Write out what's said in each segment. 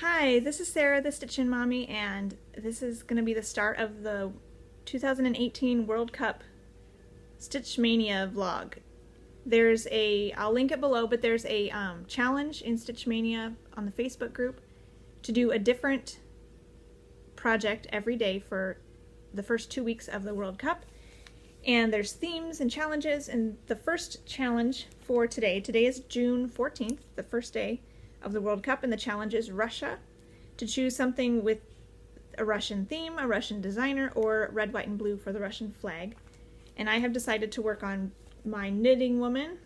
Hi, this is Sarah, the Stitchin' Mommy, and this is going to be the start of the 2018 World Cup Stitch Mania vlog. I'll link it below, but there's a challenge in Stitch Mania on the Facebook group to do a different project every day for the first 2 weeks of the World Cup. And there's themes and challenges, and the first challenge for today is June 14th, the first day of the World Cup, and the challenge is Russia, to choose something with a Russian theme, a Russian designer, or red, white, and blue for the Russian flag. And I have decided to work on my Knitting Woman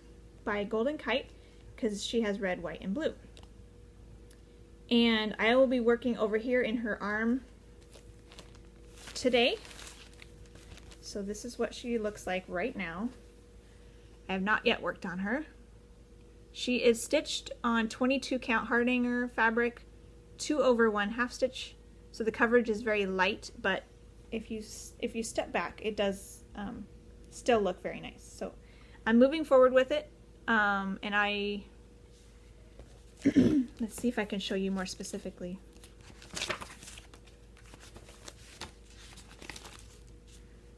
by Golden Kite because she has red, white, and blue. And I will be working over here in her arm today. So this is what she looks like right now. I have not yet worked on her. She is stitched on 22 count Hardanger fabric, 2/1 half stitch. So the coverage is very light, but if you step back, it does still look very nice. So I'm moving forward with it, and I let's see if I can show you more specifically.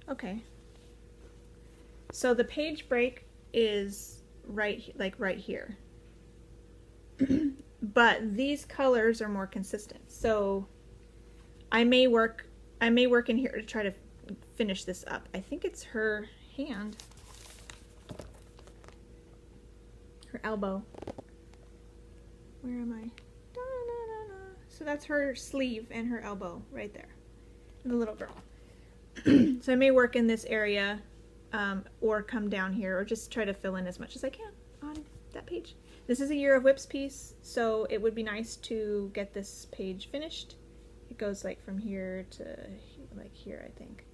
Okay. So the page break is right here. But these colors are more consistent. So I may work in here to try to finish this up. I think it's her hand. Her elbow. Where am I? Da, da, da, da. So that's her sleeve and her elbow right there. The little girl. So I may work in this area or come down here or just try to fill in as much as I can on that page. This is a Year of Whips piece, so it would be nice to get this page finished. It goes like from here to like here, I think,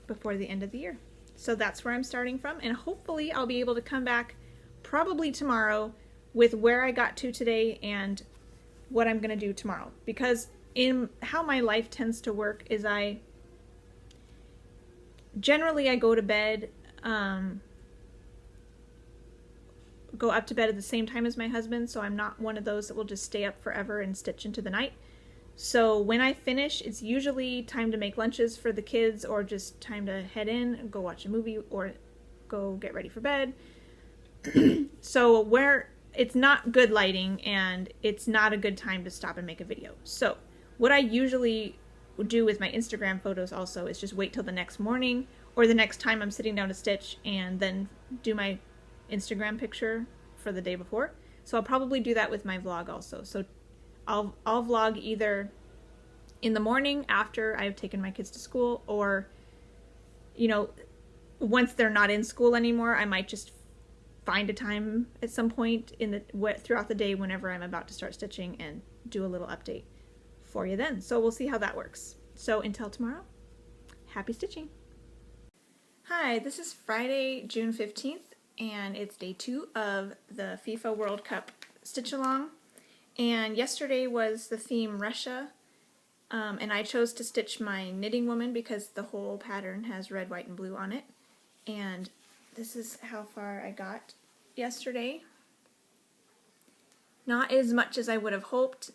before the end of the year. So that's where I'm starting from, and hopefully I'll be able to come back probably tomorrow with where I got to today and what I'm going to do tomorrow. Because in how my life tends to work is I go to bed, go up to bed at the same time as my husband, so I'm not one of those that will just stay up forever and stitch into the night. So when I finish, it's usually time to make lunches for the kids or just time to head in and go watch a movie or go get ready for bed. So where it's not good lighting and it's not a good time to stop and make a video. So what I usually do with my Instagram photos also is just wait till the next morning or the next time I'm sitting down to stitch and then do my Instagram picture for the day before. So I'll probably do that with my vlog also. So I'll vlog either in the morning after I've taken my kids to school, or once they're not in school anymore, I might just find a time at some point throughout the day whenever I'm about to start stitching and do a little update for you then. So we'll see how that works. So until tomorrow, happy stitching. Hi, this is Friday, June 15th, and it's day 2 of the FIFA World Cup stitch along. And yesterday was the theme Russia, and I chose to stitch my Knitting Woman because the whole pattern has red, white, and blue on it. And this is how far I got yesterday. Not as much as I would have hoped.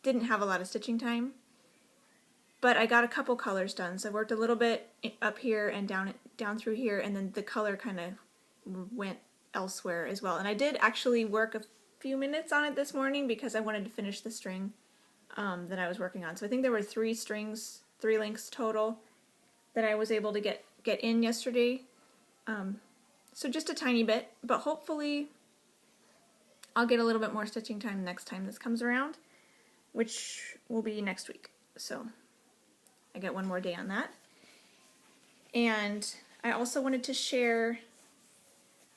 Didn't have a lot of stitching time, but I got a couple colors done. So I worked a little bit up here and down through here, and then the color kind of went elsewhere as well. And I did actually work a few minutes on it this morning because I wanted to finish the string that I was working on. So I think there were 3 links total that I was able to get in yesterday. So just a tiny bit, but hopefully I'll get a little bit more stitching time next time this comes around, which will be next week. So I get one more day on that. And I also wanted to share,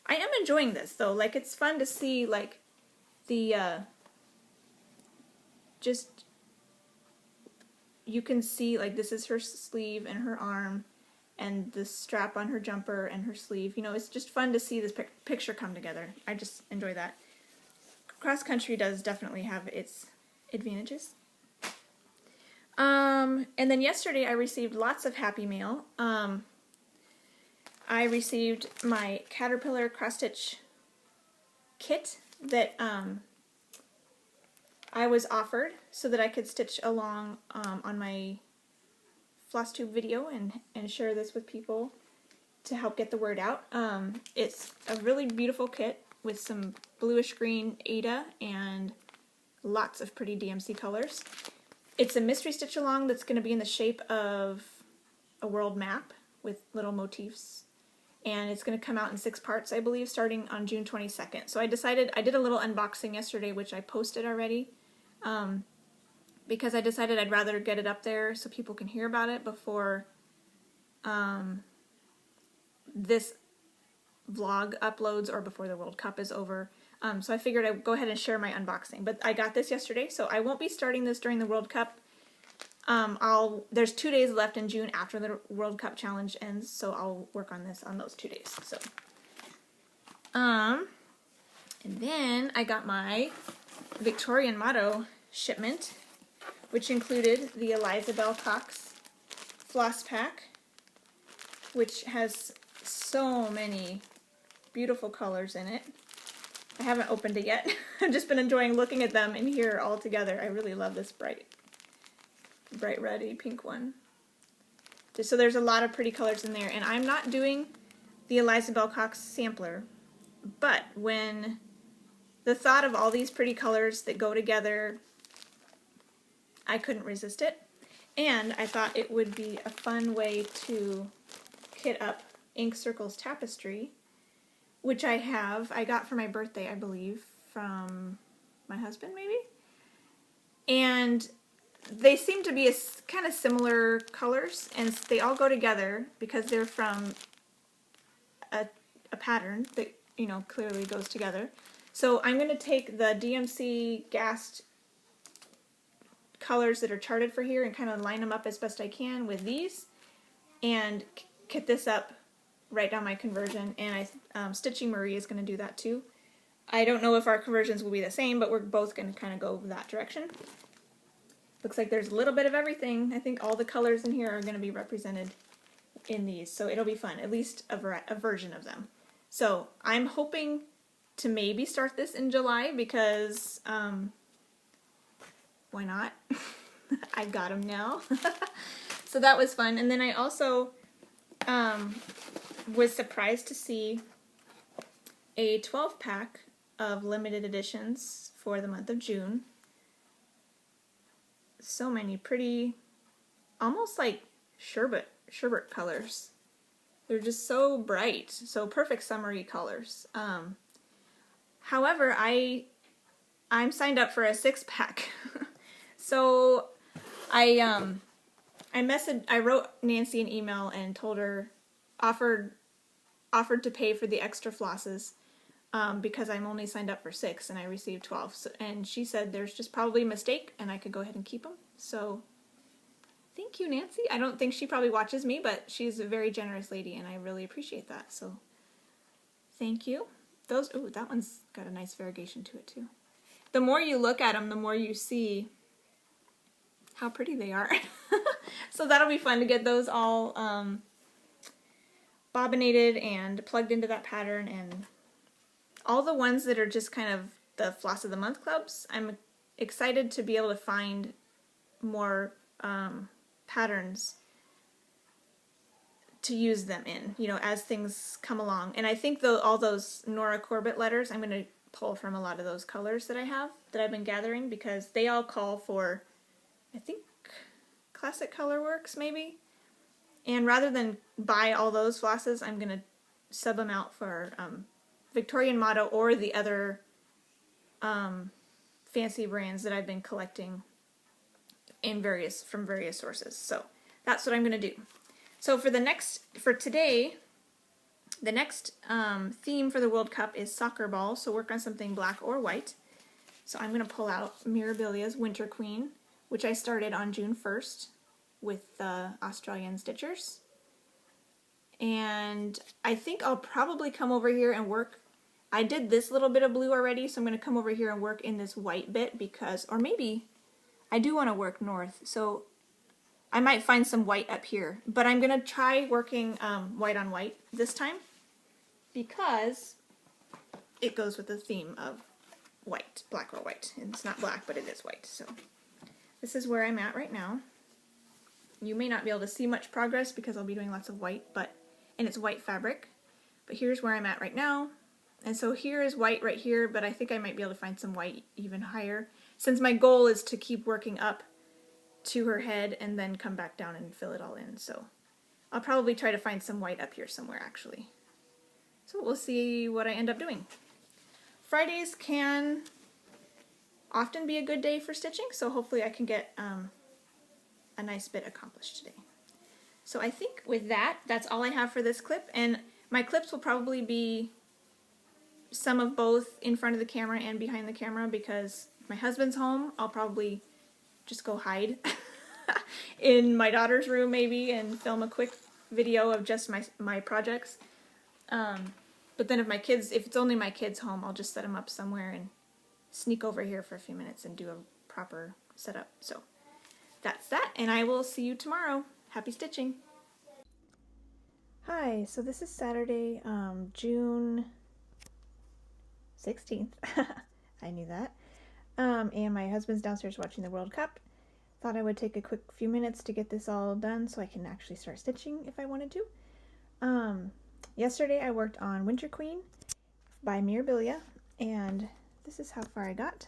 I am enjoying this though. Like, it's fun to see like the just, you can see like this is her sleeve and her arm and the strap on her jumper and her sleeve. It's just fun to see this picture come together. I just enjoy that. Cross country does definitely have its advantages. And then yesterday I received lots of happy mail. I received my Caterpillar cross stitch kit that I was offered so that I could stitch along on my Flosstube video and share this with people to help get the word out. It's a really beautiful kit with some bluish green Ada and lots of pretty DMC colors. It's a mystery stitch along that's going to be in the shape of a world map with little motifs, and it's going to come out in 6 parts, I believe, starting on June 22nd. So I decided, I did a little unboxing yesterday, which I posted already, because I decided I'd rather get it up there so people can hear about it before this vlog uploads or before the World Cup is over. So I figured I'd go ahead and share my unboxing. But I got this yesterday, so I won't be starting this during the World Cup. There's 2 days left in June after the World Cup challenge ends, so I'll work on this on those 2 days. So, and then I got my Victorian motto shipment, which included the Eliza Bell Cox floss pack, which has so many beautiful colors in it. I haven't opened it yet. I've just been enjoying looking at them in here all together. I really love this bright reddy pink one. So there's a lot of pretty colors in there, and I'm not doing the Eliza Bell Cox sampler, but when the thought of all these pretty colors that go together, I couldn't resist it, and I thought it would be a fun way to kit up Ink Circles Tapestry, which I got for my birthday, I believe, from my husband, maybe? And they seem to be kind of similar colors, and they all go together because they're from a pattern that, you know, clearly goes together. So I'm going to take the DMC Gast colors that are charted for here and kind of line them up as best I can with these and kit this up, write down my conversion, and Stitching Marie is going to do that too. I don't know if our conversions will be the same, but we're both going to kind of go that direction. Looks like there's a little bit of everything. I think all the colors in here are going to be represented in these, so it'll be fun, at least a version of them. So I'm hoping to maybe start this in July because why not? I got them now. So that was fun. And then I also was surprised to see a 12-pack of limited editions for the month of June. So many pretty, almost like sherbet colors. They're just so bright, so perfect summery colors. However, I'm signed up for a 6-pack. So I wrote Nancy an email and told her, offered to pay for the extra flosses because I'm only signed up for 6 and I received 12. So, and she said there's just probably a mistake and I could go ahead and keep them. So thank you, Nancy. I don't think she probably watches me, but she's a very generous lady and I really appreciate that. So thank you. Ooh, that one's got a nice variegation to it too. The more you look at them, the more you see how pretty they are. So that'll be fun to get those all bobbinated and plugged into that pattern, and all the ones that are just kind of the Floss of the Month clubs, I'm excited to be able to find more patterns to use them in, you know, as things come along. And I think all those Nora Corbett letters, I'm going to pull from a lot of those colors that I've been gathering, because they all call for, I think, Classic Color Works maybe. And rather than buy all those flosses, I'm going to sub them out for Victorian Motto or the other fancy brands that I've been collecting from various sources. So that's what I'm going to do. So for today, the next theme for the World Cup is soccer ball, so work on something black or white. So I'm going to pull out Mirabilia's Winter Queen, which I started on June 1st with the Australian Stitchers. And I think I'll probably come over here and work. I did this little bit of blue already, so I'm going to come over here and work in this white bit because, or maybe I do want to work north, so I might find some white up here. But I'm going to try working white on white this time because it goes with the theme of white, black or white. And it's not black, but it is white. So this is where I'm at right now. You may not be able to see much progress because I'll be doing lots of white, and it's white fabric. But here's where I'm at right now. And so here is white right here, but I think I might be able to find some white even higher, since my goal is to keep working up to her head and then come back down and fill it all in. So I'll probably try to find some white up here somewhere, actually. So we'll see what I end up doing. Fridays can often be a good day for stitching, so hopefully I can get a nice bit accomplished today. So I think with that, that's all I have for this clip, and my clips will probably be some of both in front of the camera and behind the camera, because if my husband's home, I'll probably just go hide in my daughter's room maybe and film a quick video of just my projects. But then if it's only my kids home, I'll just set them up somewhere and sneak over here for a few minutes and do a proper setup. So that's that, and I will see you tomorrow. Happy stitching! Hi, so this is Saturday, June 16th. I knew that. And my husband's downstairs watching the World Cup. Thought I would take a quick few minutes to get this all done so I can actually start stitching if I wanted to. Yesterday I worked on Winter Queen by Mirabilia, and this is how far I got.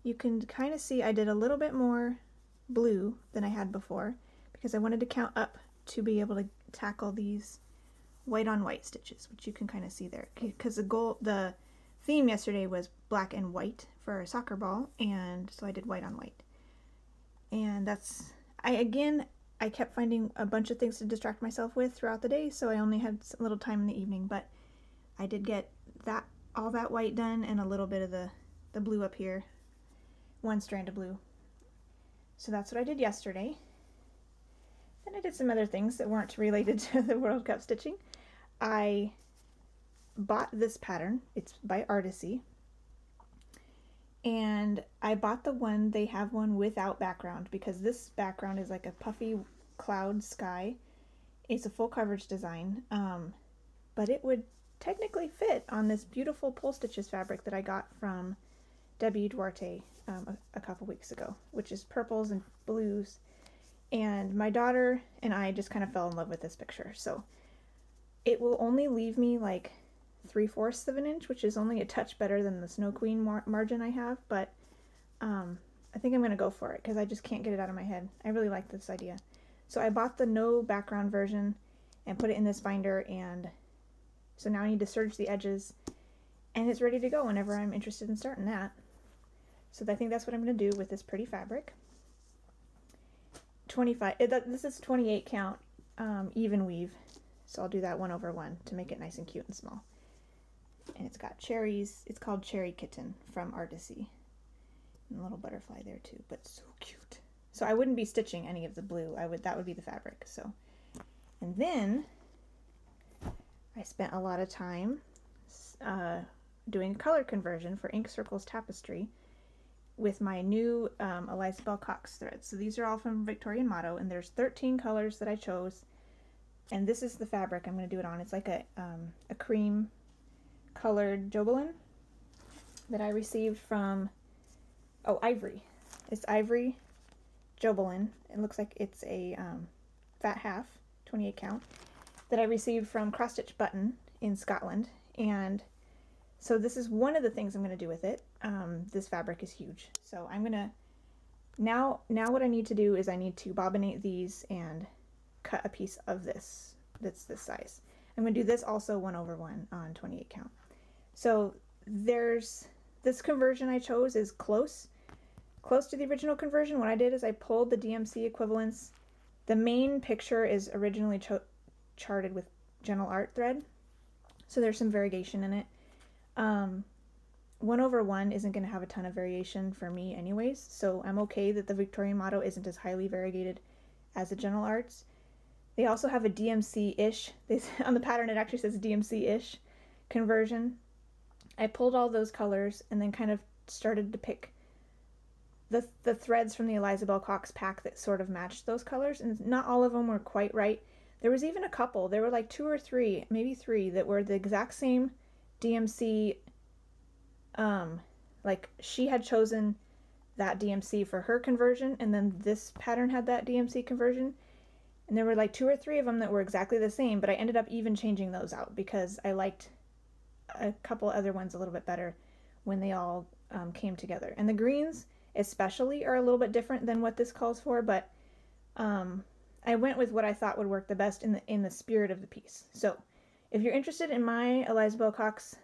You can kind of see I did a little bit more blue than I had before because I wanted to count up to be able to tackle these white on white stitches, which you can kind of see there, because the theme yesterday was black and white for a soccer ball, and so I did white on white. And I kept finding a bunch of things to distract myself with throughout the day, so I only had a little time in the evening, but I did get all that white done and a little bit of the blue up here, one strand of blue. So that's what I did yesterday. Then I did some other things that weren't related to the World Cup stitching. I bought this pattern. It's by Artisy. And I bought they have one without background, because this background is like a puffy cloud sky. It's a full coverage design, but it would technically fit on this beautiful Pull Stitches fabric that I got from Debbie Duarte a couple weeks ago, which is purples and blues. And my daughter and I just kind of fell in love with this picture. So it will only leave me like 3/4 of an inch, which is only a touch better than the Snow Queen margin I have, but I think I'm going to go for it because I just can't get it out of my head. I really like this idea. So I bought the no background version and put it in this binder, and so now I need to serge the edges, and it's ready to go whenever I'm interested in starting that. So I think that's what I'm going to do with this pretty fabric. 25, this is 28 count even weave, so I'll do that 1/1 to make it nice and cute and small. And it's got cherries. It's called Cherry Kitten from Artisy. And a little butterfly there too, but so cute. So I wouldn't be stitching any of the blue. That would be the fabric. So, and then I spent a lot of time doing a color conversion for Ink Circles Tapestry with my new Eliza Bell Cox threads. So these are all from Victorian Motto, and there's 13 colors that I chose. And this is the fabric I'm going to do it on. It's like a cream colored Jobelin that I received from, Ivory. It's Ivory Jobelin. It looks like it's a fat half, 28 count, that I received from Cross Stitch Button in Scotland. And so this is one of the things I'm going to do with it. This fabric is huge. So I'm going to, now what I need to do is I need to bobbinate these and cut a piece of this that's this size. I'm going to do this also 1/1 on 28 count. So there's this conversion I chose is close to the original conversion. What I did is I pulled the DMC equivalents. The main picture is originally charted with Gentle Art thread, so there's some variegation in it. 1/1 isn't going to have a ton of variation for me anyways, so I'm okay that the Victorian Motto isn't as highly variegated as the Gentle Arts. They also have a DMC-ish, on the pattern it actually says DMC-ish conversion. I pulled all those colors and then kind of started to pick the threads from the Eliza Bell Cox pack that sort of matched those colors, and not all of them were quite right. There was even a couple, there were like 2 or 3, maybe 3, that were the exact same DMC like she had chosen that DMC for her conversion, and then this pattern had that DMC conversion. And there were like 2 or 3 of them that were exactly the same, but I ended up even changing those out because I liked a couple other ones a little bit better when they all came together. And the greens especially are a little bit different than what this calls for, but I went with what I thought would work the best in the spirit of the piece. So if you're interested in my Eliza Bell Cox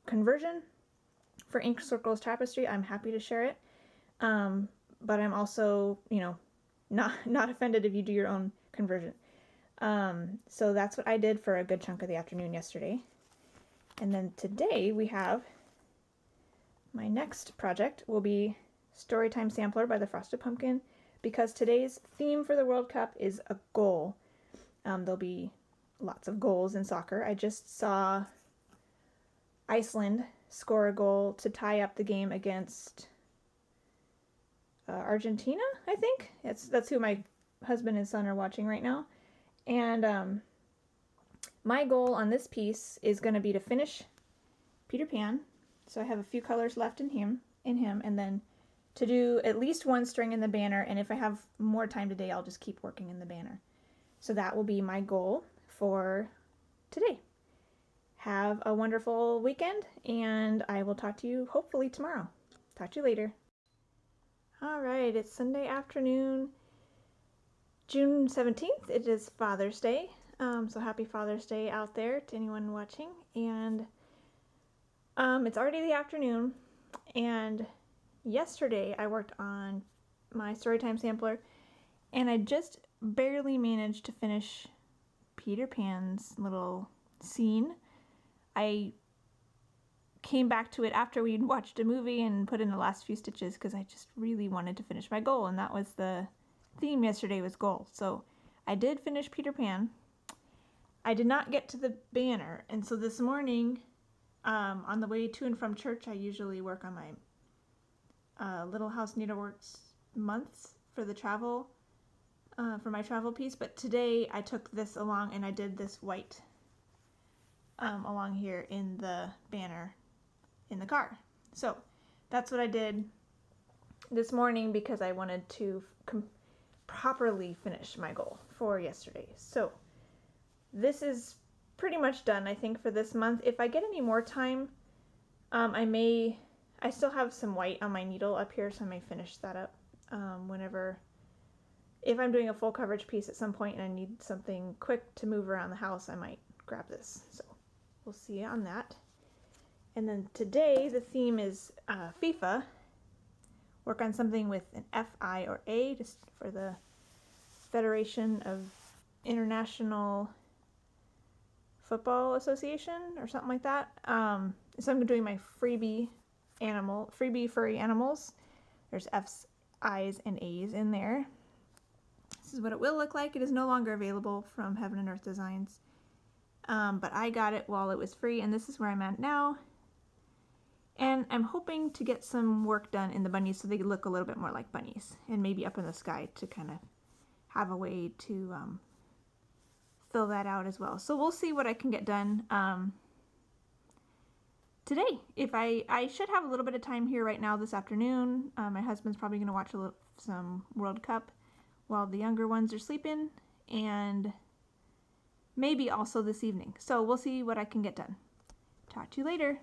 conversion for Ink Circles Tapestry, I'm happy to share it. But I'm also, not offended if you do your own conversion. So that's what I did for a good chunk of the afternoon yesterday. And then today we have my next project will be Storytime Sampler by the Frosted Pumpkin, because today's theme for the World Cup is a goal. There'll be lots of goals in soccer. I just saw Iceland score a goal to tie up the game against Argentina, I think. That's who my husband and son are watching right now. And my goal on this piece is going to be to finish Peter Pan. So I have a few colors left in him, and then to do at least one string in the banner, and if I have more time today, I'll just keep working in the banner. So that will be my goal for today. Have a wonderful weekend, and I will talk to you hopefully tomorrow. Talk to you later. All right, it's Sunday afternoon, June 17th. It is Father's Day, so happy Father's Day out there to anyone watching. And it's already the afternoon, and yesterday I worked on my Storytime Sampler, and I just barely managed to finish Peter Pan's little scene. I came back to it after we'd watched a movie and put in the last few stitches because I just really wanted to finish my goal, and that was the theme yesterday, was goal. So I did finish Peter Pan. I did not get to the banner, and so this morning on the way to and from church, I usually work on my Little House Needleworks months for the travel, for my travel piece, but today I took this along and I did this white along here in the banner in the car. So that's what I did this morning because I wanted to properly finish my goal for yesterday. So this is pretty much done, I think, for this month. If I get any more time, I still have some white on my needle up here, so I may finish that up if I'm doing a full coverage piece at some point and I need something quick to move around the house, I might grab this. So we'll see on that. And then today the theme is FIFA. Work on something with an F, I, or A, just for the Federation of International Football Association or something like that. So I'm doing my freebie Furry Animals. There's F's, I's, and A's in there. This is what it will look like. It is no longer available from Heaven and Earth Designs, but I got it while it was free, and this is where I'm at now. And I'm hoping to get some work done in the bunnies so they look a little bit more like bunnies, and maybe up in the sky to kind of have a way to fill that out as well. So we'll see what I can get done today. If I should have a little bit of time here right now this afternoon. My husband's probably going to watch some World Cup while the younger ones are sleeping, and maybe also this evening. So we'll see what I can get done. Talk to you later.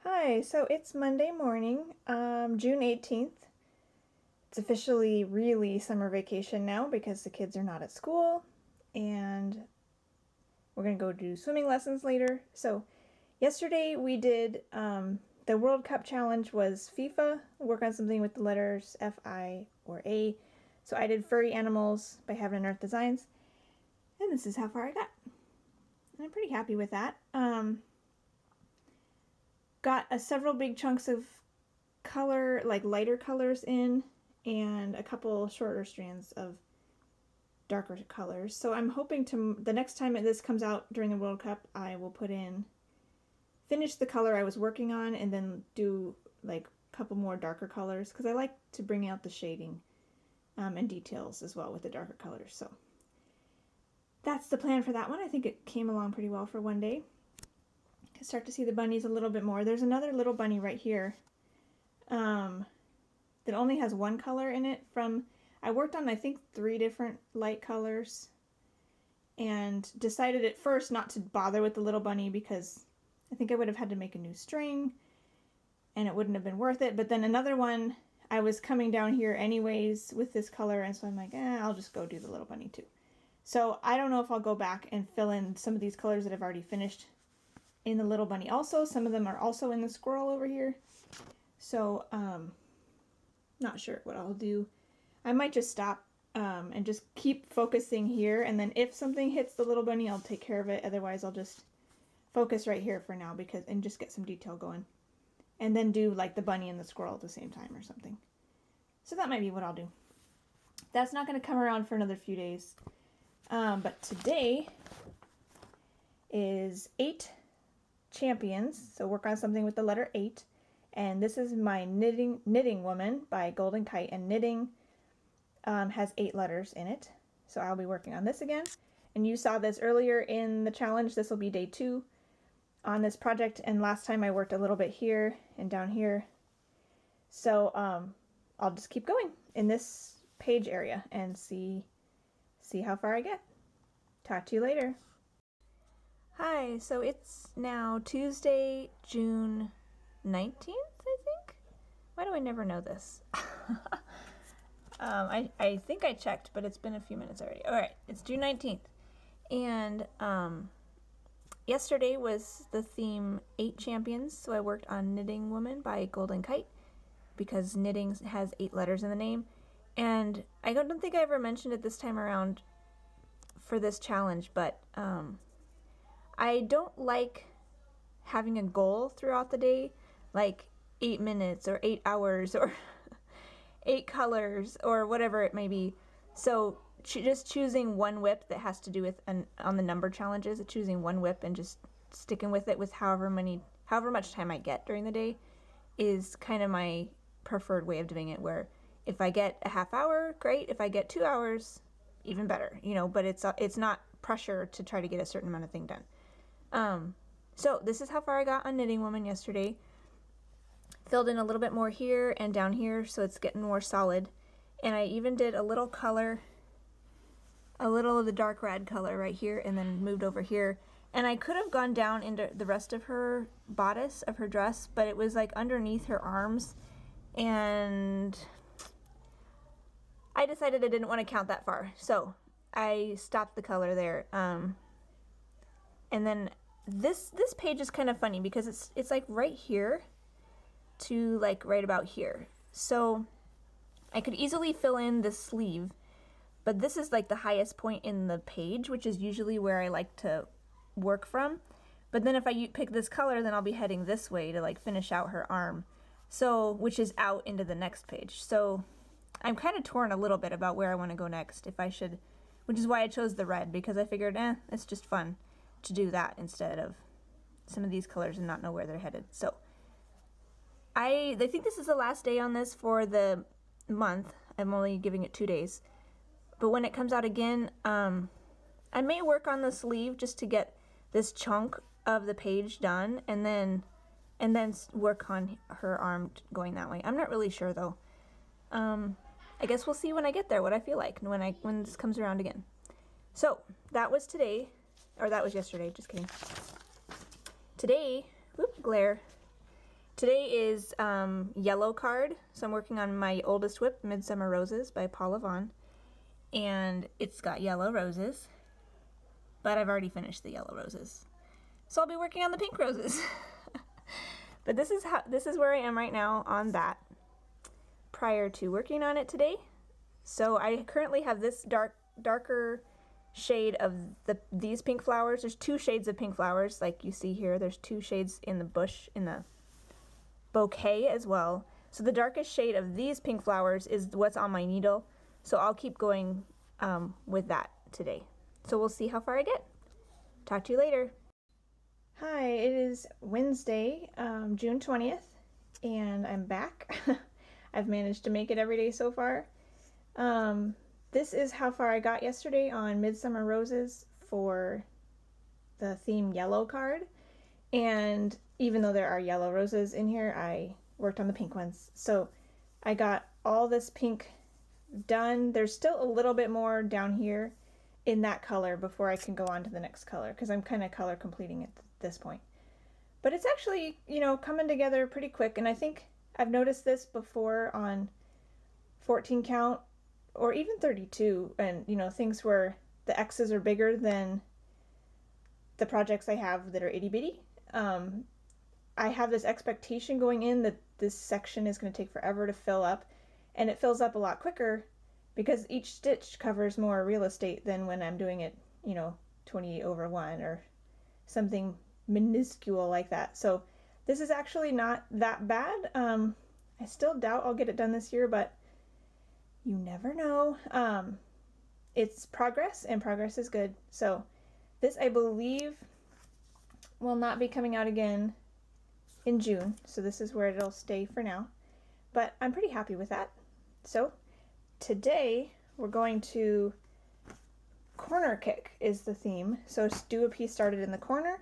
Hi, so it's Monday morning, June 18th. It's officially really summer vacation now because the kids are not at school, and we're going to go do swimming lessons later. So yesterday we did, the World Cup challenge was FIFA, work on something with the letters F, I, or A. So I did Furry Animals by Heaven and Earth Designs, and this is how far I got. And I'm pretty happy with that. Got several big chunks of color, like lighter colors in, and a couple shorter strands of darker colors. So I'm hoping the next time this comes out during the World Cup, I will finish the color I was working on, and then do like a couple more darker colors, because I like to bring out the shading and details as well with the darker colors. So that's the plan for that one. I think it came along pretty well for one day. can start to see the bunnies a little bit more. There's another little bunny right here that only has one color in it from, I worked on I think 3 different light colors and decided at first not to bother with the little bunny because I think I would have had to make a new string and it wouldn't have been worth it. But then another one, I was coming down here anyways with this color, and so I'm like, I'll just go do the little bunny too. So I don't know if I'll go back and fill in some of these colors that I've already finished in the little bunny also. Some of them are also in the squirrel over here. So, not sure what I'll do. I might just stop and just keep focusing here, and then if something hits the little bunny, I'll take care of it. Otherwise, I'll just focus right here for now and just get some detail going. And then do like the bunny and the squirrel at the same time or something. So that might be what I'll do. That's not going to come around for another few days. But today is 8 champions. So work on something with the letter 8. And this is my Knitting Woman by Golden Kite. And knitting has 8 letters in it. So I'll be working on this again. And you saw this earlier in the challenge. This will be day 2 on this project. And last time I worked a little bit here and down here. So I'll just keep going in this page area and see how far I get. Talk to you later. Hi, so it's now Tuesday, June 19th, I think? Why do I never know this? I think I checked, but it's been a few minutes already. Alright, it's June 19th. And yesterday was the theme 8 champions, so I worked on Knitting Woman by Golden Kite because knitting has 8 letters in the name. And I don't think I ever mentioned it this time around for this challenge, but I don't like having a goal throughout the day, like 8 minutes or 8 hours or 8 colors or whatever it may be. So just choosing one whip that has to do with, on the number challenges, choosing one whip and just sticking with it with however much time I get during the day is kind of my preferred way of doing it, where if I get a half hour, great. If I get 2 hours, even better, but it's not pressure to try to get a certain amount of thing done. So this is how far I got on Knitting Woman yesterday. Filled in a little bit more here and down here, so it's getting more solid. And I even did a little color, a little of the dark red color right here, and then moved over here. And I could have gone down into the rest of her bodice of her dress, but it was like underneath her arms, and I decided I didn't want to count that far, so I stopped the color there. And then this page is kind of funny because it's like right here to like right about here. So I could easily fill in the sleeve, but this is like the highest point in the page, which is usually where I like to work from. But then if I pick this color, then I'll be heading this way to like finish out her arm, so which is out into the next page. So I'm kind of torn a little bit about where I want to go next, if I should, which is why I chose the red, because I figured, it's just fun to do that instead of some of these colors and not know where they're headed. So I think this is the last day on this for the month. I'm only giving it 2 days. But when it comes out again, I may work on the sleeve just to get this chunk of the page done, and then work on her arm going that way. I'm not really sure though. I guess we'll see when I get there what I feel like when this comes around again. So that was today, or that was yesterday, just kidding. Today, glare. Today is yellow card, so I'm working on my oldest whip, Midsummer Roses by Paula Vaughn, and it's got yellow roses, but I've already finished the yellow roses, so I'll be working on the pink roses. But this is where I am right now on that, prior to working on it today. So I currently have this darker shade of these pink flowers. There's 2 shades of pink flowers, like you see here. There's 2 shades in the bush, in the bouquet as well. So the darkest shade of these pink flowers is what's on my needle. So I'll keep going with that today. So we'll see how far I get. Talk to you later. Hi, it is Wednesday, June 20th, and I'm back. I've managed to make it every day so far. This is how far I got yesterday on Midsummer Roses for the theme yellow card. And even though there are yellow roses in here, I worked on the pink ones. So I got all this pink done. There's still a little bit more down here in that color before I can go on to the next color, because I'm kind of color completing at this point. But it's actually, you know, coming together pretty quick, and I think I've noticed this before on 14 count or even 32, and you know, things where the X's are bigger than the projects I have that are itty bitty. I have this expectation going in that this section is going to take forever to fill up, and it fills up a lot quicker because each stitch covers more real estate than when I'm doing it, you know, 28/1 or something minuscule like that. So this is actually not that bad. I still doubt I'll get it done this year, but you never know. It's progress, and progress is good. So this, I believe, will not be coming out again in June. So this is where it'll stay for now. But I'm pretty happy with that. So today we're going to corner kick is the theme. So do a piece started in the corner,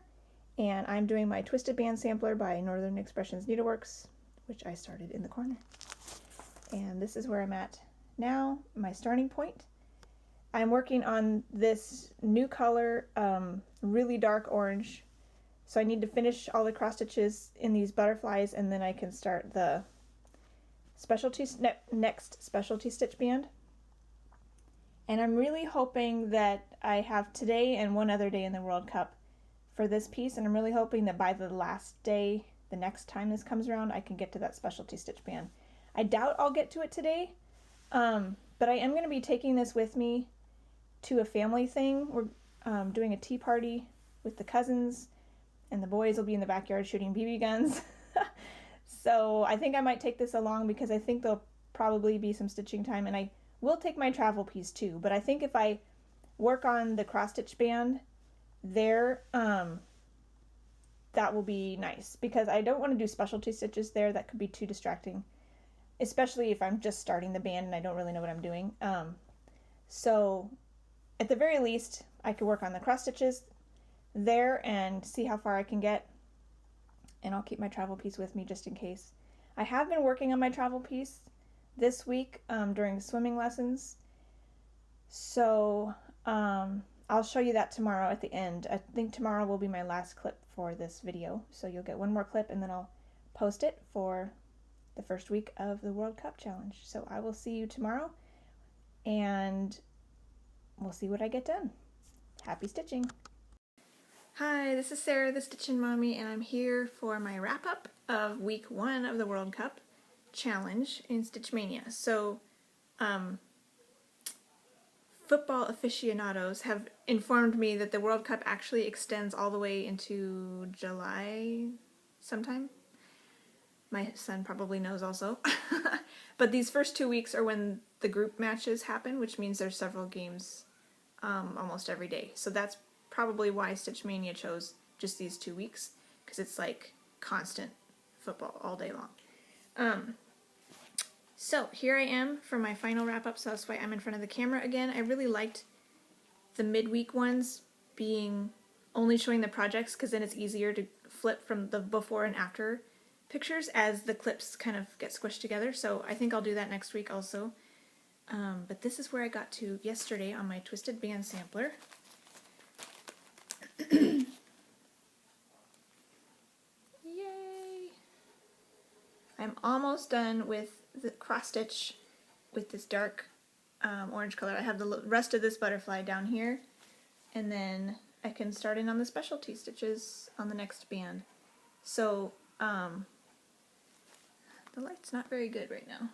and I'm doing my Twisted Band Sampler by Northern Expressions Needleworks, which I started in the corner. And this is where I'm at now, my starting point. I'm working on this new color, really dark orange. So I need to finish all the cross stitches in these butterflies, and then I can start the next specialty stitch band. And I'm really hoping that I have today and one other day in the World Cup for this piece, and I'm really hoping that by the last day, the next time this comes around, I can get to that specialty stitch band. I doubt I'll get to it today, but I am going to be taking this with me to a family thing. We're doing a tea party with the cousins, and the boys will be in the backyard shooting BB guns. So I think I might take this along because I think there'll probably be some stitching time, and I will take my travel piece too. But I think if I work on the cross stitch band there, that will be nice, because I don't want to do specialty stitches there. That could be too distracting, especially if I'm just starting the band and I don't really know what I'm doing. So at the very least, I could work on the cross stitches there and see how far I can get, and I'll keep my travel piece with me just in case. I have been working on my travel piece this week during swimming lessons, so I'll show you that tomorrow at the end. I think tomorrow will be my last clip for this video, so you'll get one more clip and then I'll post it for the first week of the World Cup Challenge. So I will see you tomorrow, and we'll see what I get done. Happy stitching! Hi, this is Sarah, the Stitchin' Mommy, and I'm here for my wrap-up of week 1 of the World Cup Challenge in Stitch Mania. So, football aficionados have informed me that the World Cup actually extends all the way into July sometime. My son probably knows also. But these first 2 weeks are when the group matches happen, which means there's several games almost every day. So that's probably why Stitch Mania chose just these 2 weeks, because it's like constant football all day long. So here I am for my final wrap-up, so that's why I'm in front of the camera again. I really liked the midweek ones being only showing the projects, because then it's easier to flip from the before and after pictures as the clips kind of get squished together. So I think I'll do that next week also. But this is where I got to yesterday on my Twisted Band Sampler. Yay! I'm almost done with the cross stitch with this dark orange color. I have the rest of this butterfly down here, and then I can start in on the specialty stitches on the next band. So the light's not very good right now.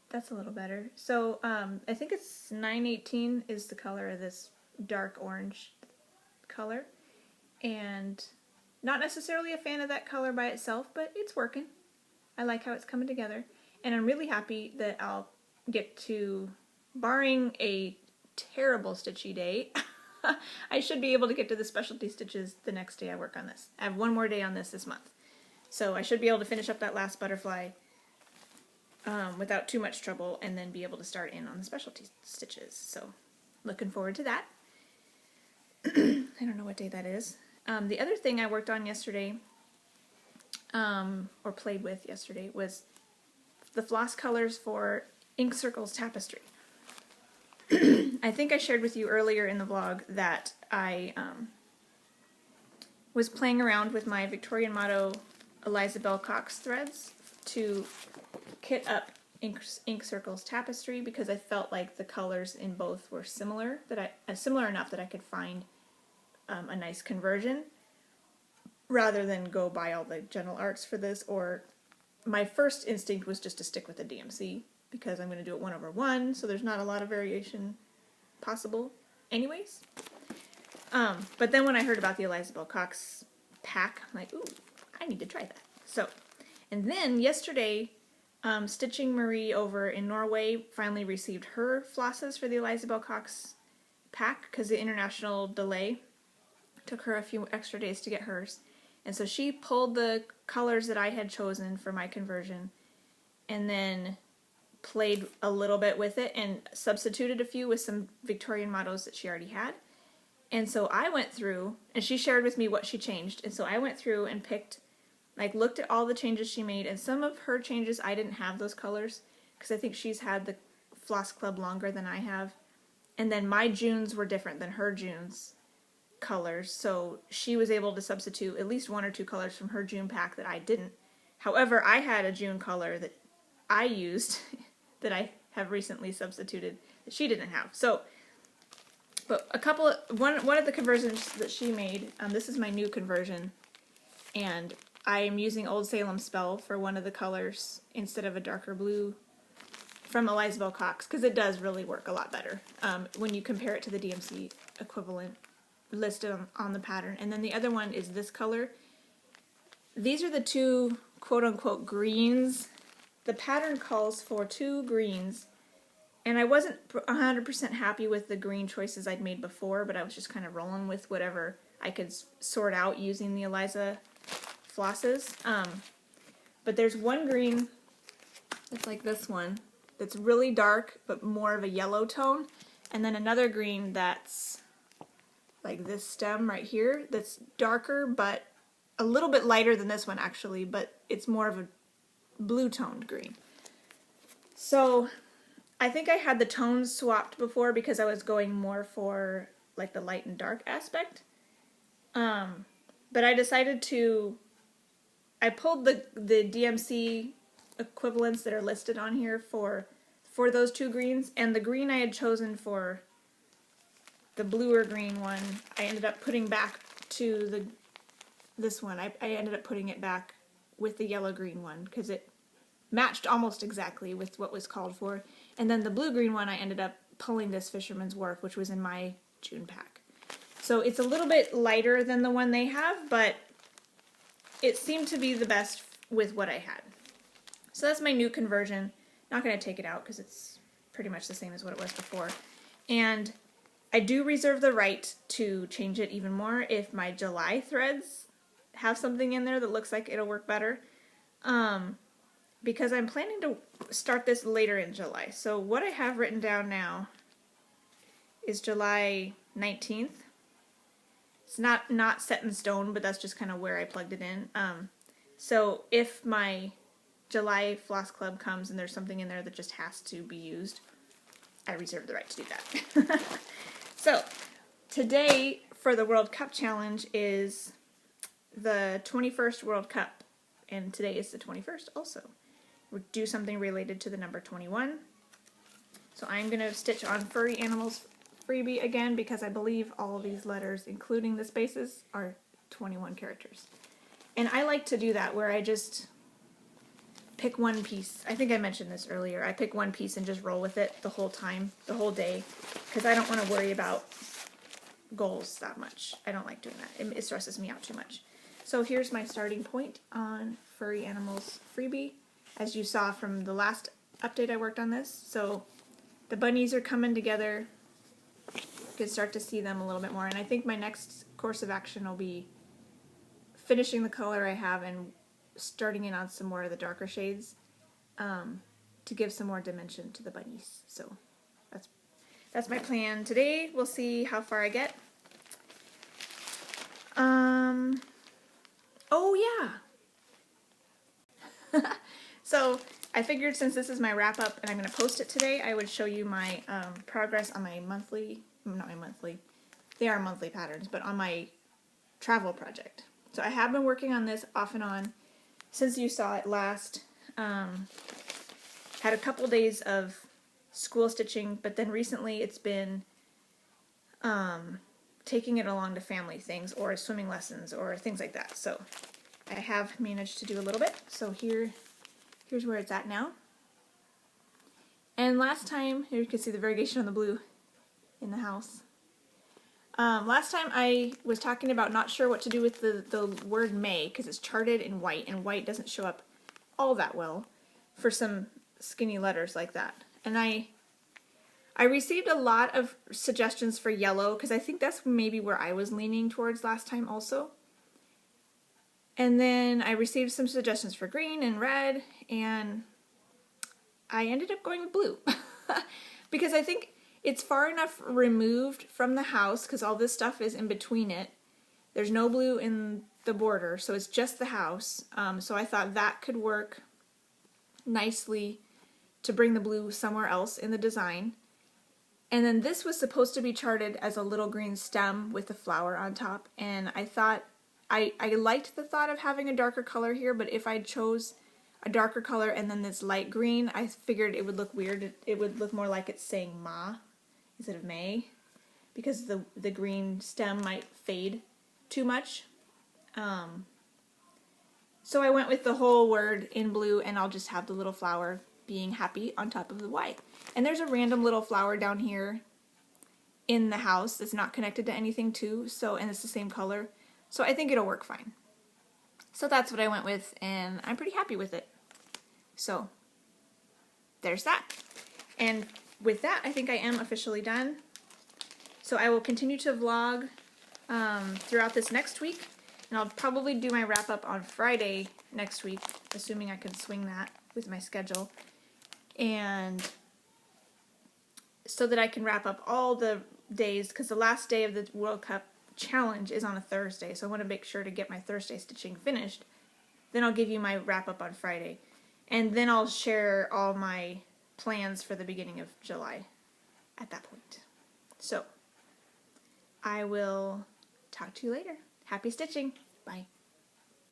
That's a little better. So I think it's 918 is the color of this dark orange color, and not necessarily a fan of that color by itself, but it's working. I like how it's coming together, and I'm really happy that I'll get to, barring a terrible stitchy day, I should be able to get to the specialty stitches the next day I work on this. I have one more day on this month, so I should be able to finish up that last butterfly without too much trouble, and then be able to start in on the specialty stitches. So looking forward to that. I don't know what day that is. The other thing I worked on yesterday, or played with yesterday, was the floss colors for Ink Circles Tapestry. I think I shared with you earlier in the vlog that I was playing around with my Victorian Motto Eliza Bell Cox threads to kit up Ink Circles Tapestry because I felt like the colors in both were similar, similar enough that I could find a nice conversion rather than go buy all the Gentle Arts for this. Or my first instinct was just to stick with the DMC because I'm going to do it 1/1, so there's not a lot of variation possible anyways. But then when I heard about the Eliza Bell Cox pack, I'm like, ooh, I need to try that. So, and then yesterday, Stitching Marie over in Norway finally received her flosses for the Eliza Bell Cox pack because the international delay took her a few extra days to get hers. And so she pulled the colors that I had chosen for my conversion and then played a little bit with it and substituted a few with some Victorian mottos that she already had. And so I went through, and she shared with me what she changed, and so I went through and picked, like, looked at all the changes she made, and some of her changes I didn't have those colors, because I think she's had the Floss Club longer than I have, and then my Junes were different than her June's colors, so she was able to substitute at least 1 or 2 colors from her June pack that I didn't. However, I had a June color that I used, that I have recently substituted, that she didn't have. So, but one of the conversions that she made, this is my new conversion, and I am using Old Salem Spell for one of the colors instead of a darker blue from Eliza Bell Cox, because it does really work a lot better when you compare it to the DMC equivalent listed on the pattern. And then the other one is this color. These are the 2 quote-unquote greens. The pattern calls for 2 greens, and I wasn't 100% happy with the green choices I'd made before, but I was just kind of rolling with whatever I could sort out using the Eliza flosses. But there's one green that's like this one, that's really dark, but more of a yellow tone, and then another green that's like this stem right here, that's darker, but a little bit lighter than this one actually, but it's more of a blue-toned green. So I think I had the tones swapped before because I was going more for like the light and dark aspect. But I decided I pulled the DMC equivalents that are listed on here for those 2 greens, and the green I had chosen for the bluer green one, I ended up putting back to this one. I ended up putting it back with the yellow-green one because it matched almost exactly with what was called for. And then the blue-green one, I ended up pulling this Fisherman's Work, which was in my June pack. So it's a little bit lighter than the one they have, but it seemed to be the best with what I had. So that's my new conversion. Not going to take it out because it's pretty much the same as what it was before. And I do reserve the right to change it even more if my July threads have something in there that looks like it'll work better. Because I'm planning to start this later in July. So what I have written down now is July 19th. It's not set in stone, but that's just kind of where I plugged it in. So if my July Floss Club comes and there's something in there that just has to be used, I reserve the right to do that. So today for the World Cup Challenge is the 21st World Cup, and today is the 21st also. We'll do something related to the number 21. So I'm going to stitch on Furry Animals freebie again because I believe all of these letters, including the spaces, are 21 characters. And I like to do that where I just pick one piece. I think I mentioned this earlier. I pick one piece and just roll with it the whole time, the whole day, because I don't want to worry about goals that much. I don't like doing that. It stresses me out too much. So here's my starting point on Furry Animals freebie. As you saw from the last update I worked on this. So the bunnies are coming together. You can start to see them a little bit more. And I think my next course of action will be finishing the color I have and starting in on some more of the darker shades to give some more dimension to the bunnies. So that's my plan today. We'll see how far I get. Oh yeah. So I figured since this is my wrap up and I'm going to post it today, I would show you my progress on my monthly, not my monthly, they are monthly patterns, but on my travel project. So I have been working on this off and on since you saw it last. Had a couple days of school stitching, but then recently it's been taking it along to family things or swimming lessons or things like that. So I have managed to do a little bit. So here's where it's at now. And last time, here you can see the variegation on the blue in the house. Last time I was talking about not sure what to do with the word May because it's charted in white and white doesn't show up all that well for some skinny letters like that. And I received a lot of suggestions for yellow because I think that's maybe where I was leaning towards last time also. And then I received some suggestions for green and red, and I ended up going with blue because I think it's far enough removed from the house because all this stuff is in between it. There's no blue in the border, so it's just the house. So I thought that could work nicely to bring the blue somewhere else in the design. And then this was supposed to be charted as a little green stem with a flower on top, and I thought I liked the thought of having a darker color here, but if I chose a darker color and then this light green, I figured it would look weird. It would look more like it's saying Ma instead of May, because the green stem might fade too much. So I went with the whole word in blue, and I'll just have the little flower being happy on top of the white. And there's a random little flower down here in the house that's not connected to anything too, so, and it's the same color. So I think it'll work fine. So that's what I went with, and I'm pretty happy with it. So there's that. And with that, I think I am officially done. So I will continue to vlog throughout this next week, and I'll probably do my wrap up on Friday next week, assuming I can swing that with my schedule. And so that I can wrap up all the days, because the last day of the World Cup challenge is on a Thursday, so I want to make sure to get my Thursday stitching finished. Then I'll give you my wrap up on Friday, and then I'll share all my plans for the beginning of July at that point. So I will talk to you later. Happy stitching. Bye.